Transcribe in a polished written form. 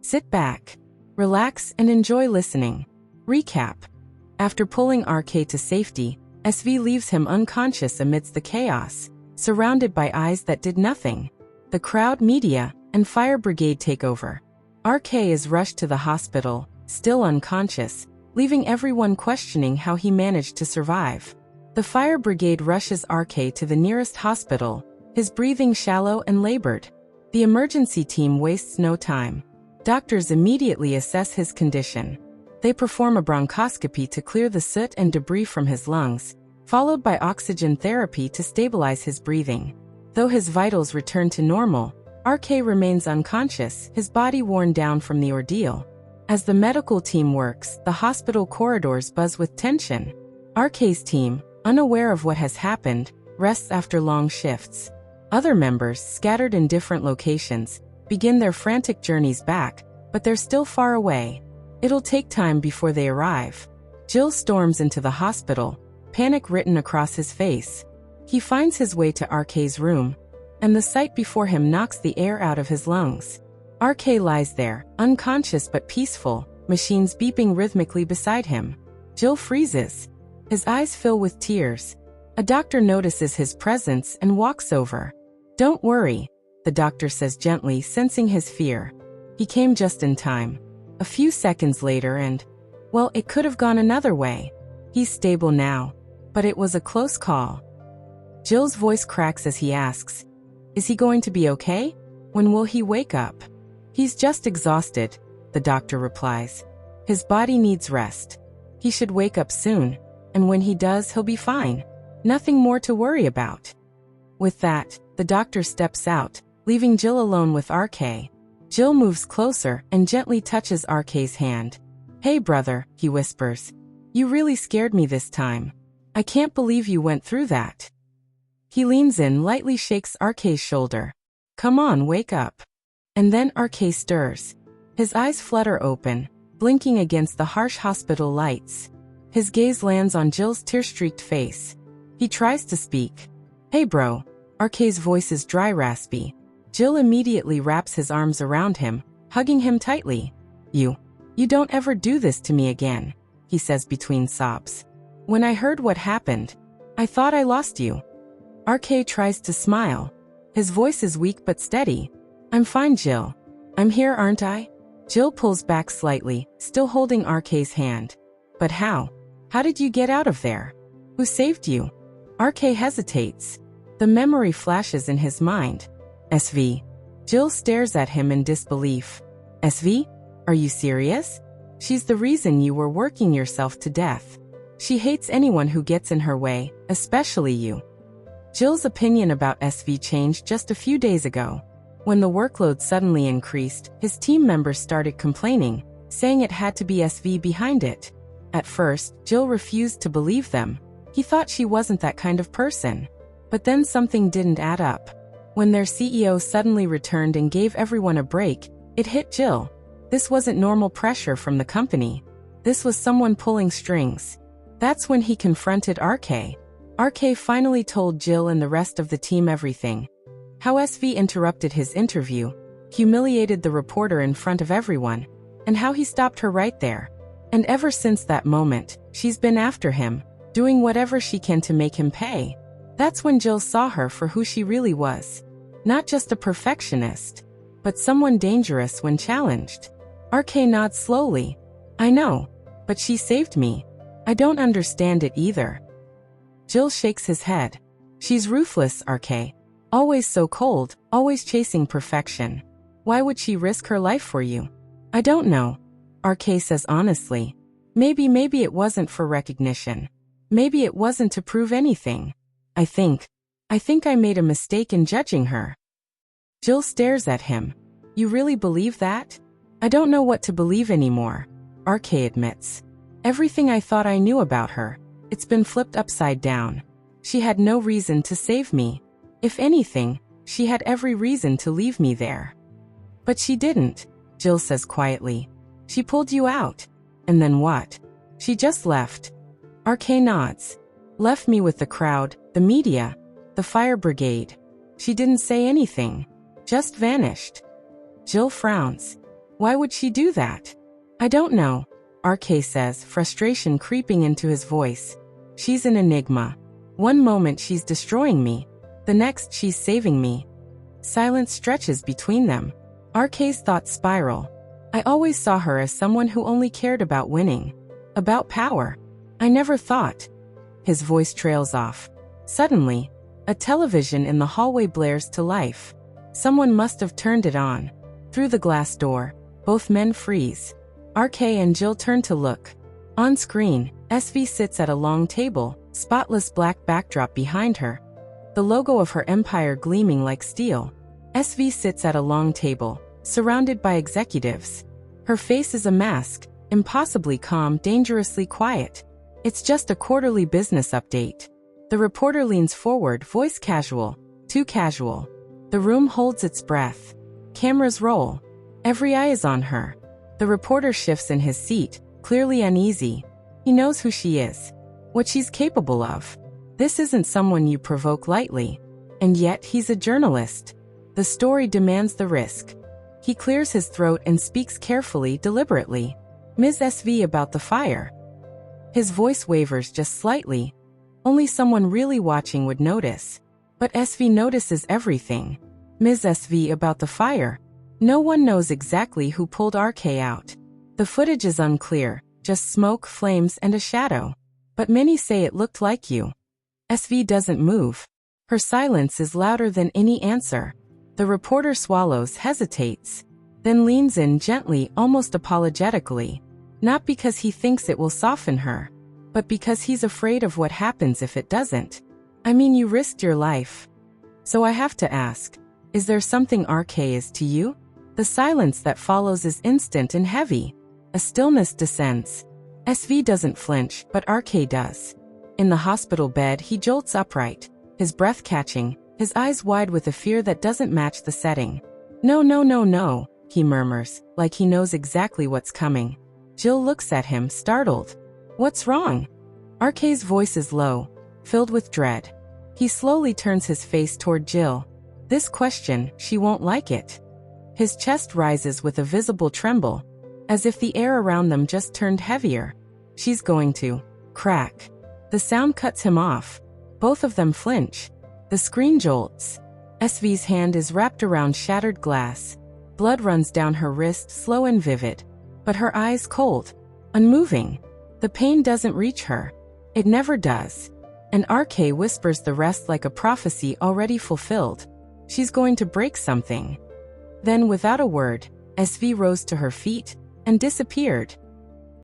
Sit back, relax, and enjoy listening. Recap. After pulling RK to safety, SV leaves him unconscious amidst the chaos, surrounded by eyes that did nothing. The crowd, media, and fire brigade take over. RK is rushed to the hospital, still unconscious, leaving everyone questioning how he managed to survive. The fire brigade rushes RK to the nearest hospital, his breathing shallow and labored. The emergency team wastes no time. Doctors immediately assess his condition. They perform a bronchoscopy to clear the soot and debris from his lungs, followed by oxygen therapy to stabilize his breathing. Though his vitals return to normal, RK remains unconscious, his body worn down from the ordeal. As the medical team works, the hospital corridors buzz with tension. RK's team, unaware of what has happened, rests after long shifts. Other members, scattered in different locations, begin their frantic journeys back, but they're still far away. It'll take time before they arrive. Jill storms into the hospital, panic written across his face. He finds his way to RK's room, and the sight before him knocks the air out of his lungs. RK lies there, unconscious but peaceful, machines beeping rhythmically beside him. Jill freezes. His eyes fill with tears. A doctor notices his presence and walks over. "Don't worry," the doctor says gently, sensing his fear. He came just in time. A few seconds later and, well, it could have gone another way. He's stable now, but it was a close call. Jill's voice cracks as he asks, "Is he going to be okay? When will he wake up?" "He's just exhausted," the doctor replies. "His body needs rest. He should wake up soon, and when he does, he'll be fine. Nothing more to worry about." With that, the doctor steps out, leaving Jill alone with RK. Jill moves closer and gently touches RK's hand. "Hey brother," he whispers. "You really scared me this time. I can't believe you went through that." He leans in, lightly shakes RK's shoulder. "Come on, wake up." And then RK stirs. His eyes flutter open, blinking against the harsh hospital lights. His gaze lands on Jill's tear-streaked face. He tries to speak. "Hey bro." RK's voice is dry, raspy. Jill immediately wraps his arms around him, hugging him tightly. You don't ever do this to me again," he says between sobs. "When I heard what happened, I thought I lost you." RK tries to smile. His voice is weak but steady. "I'm fine, Jill. I'm here, aren't I?" Jill pulls back slightly, still holding RK's hand. "But how? How did you get out of there? Who saved you?" RK hesitates. The memory flashes in his mind. "SV." Jill stares at him in disbelief. "SV? Are you serious? She's the reason you were working yourself to death. She hates anyone who gets in her way, especially you." Jill's opinion about SV changed just a few days ago. When the workload suddenly increased, his team members started complaining, saying it had to be SV behind it. At first, Jill refused to believe them. He thought she wasn't that kind of person. But then something didn't add up. When their CEO suddenly returned and gave everyone a break, it hit Jill. This wasn't normal pressure from the company. This was someone pulling strings. That's when he confronted RK. RK finally told Jill and the rest of the team everything. How SV interrupted his interview, humiliated the reporter in front of everyone, and how he stopped her right there. And ever since that moment, she's been after him, doing whatever she can to make him pay. That's when Jill saw her for who she really was. Not just a perfectionist, but someone dangerous when challenged. RK nods slowly. "I know, but she saved me. I don't understand it either." Jill shakes his head. "She's ruthless, RK. Always so cold, always chasing perfection. Why would she risk her life for you?" "I don't know," RK says honestly. Maybe it wasn't for recognition. Maybe it wasn't to prove anything. I think I made a mistake in judging her." Jill stares at him. "You really believe that?" "I don't know what to believe anymore," RK admits. "Everything I thought I knew about her, it's been flipped upside down. She had no reason to save me. If anything, she had every reason to leave me there." "But she didn't," Jill says quietly. "She pulled you out. And then what?" "She just left." RK nods. "Left me with the crowd, the media, the fire brigade. She didn't say anything. Just vanished." Jill frowns. Why would she do that? I don't know, RK says, frustration creeping into his voice. She's an enigma. One moment she's destroying me, the next she's saving me. Silence stretches between them. RK's thoughts spiral. I always saw her as someone who only cared about winning. About power. I never thought. His voice trails off. Suddenly, a television in the hallway blares to life. Someone must have turned it on. Through the glass door, both men freeze. RK and Jill turn to look. On screen, SV sits at a long table, spotless black backdrop behind her. The logo of her empire gleaming like steel. SV sits at a long table, surrounded by executives. Her face is a mask, impossibly calm, dangerously quiet. It's just a quarterly business update. The reporter leans forward, voice casual, too casual. The room holds its breath. Cameras roll. Every eye is on her. The reporter shifts in his seat, clearly uneasy. He knows who she is, what she's capable of. This isn't someone you provoke lightly. And yet he's a journalist. The story demands the risk. He clears his throat and speaks carefully, deliberately. Ms. SV, about the fire. His voice wavers just slightly. Only someone really watching would notice. But SV notices everything. Ms. SV, about the fire. No one knows exactly who pulled RK out. The footage is unclear, just smoke, flames, and a shadow. But many say it looked like you. SV doesn't move. Her silence is louder than any answer. The reporter swallows, hesitates, then leans in gently, almost apologetically. Not because he thinks it will soften her, but because he's afraid of what happens if it doesn't. I mean, you risked your life. So I have to ask, is there something RK is to you? The silence that follows is instant and heavy. A stillness descends. SV doesn't flinch, but RK does. In the hospital bed, he jolts upright, his breath catching, his eyes wide with a fear that doesn't match the setting. No, no, no, no, he murmurs, like he knows exactly what's coming. Jill looks at him, startled. What's wrong? RK's voice is low, filled with dread. He slowly turns his face toward Jill. This question, she won't like it. His chest rises with a visible tremble, as if the air around them just turned heavier. She's going to crack. The sound cuts him off. Both of them flinch. The screen jolts. SV's hand is wrapped around shattered glass. Blood runs down her wrist, slow and vivid. But her eyes cold, unmoving. The pain doesn't reach her. It never does. And RK whispers the rest like a prophecy already fulfilled. She's going to break something. Then, without a word, SV rose to her feet and disappeared.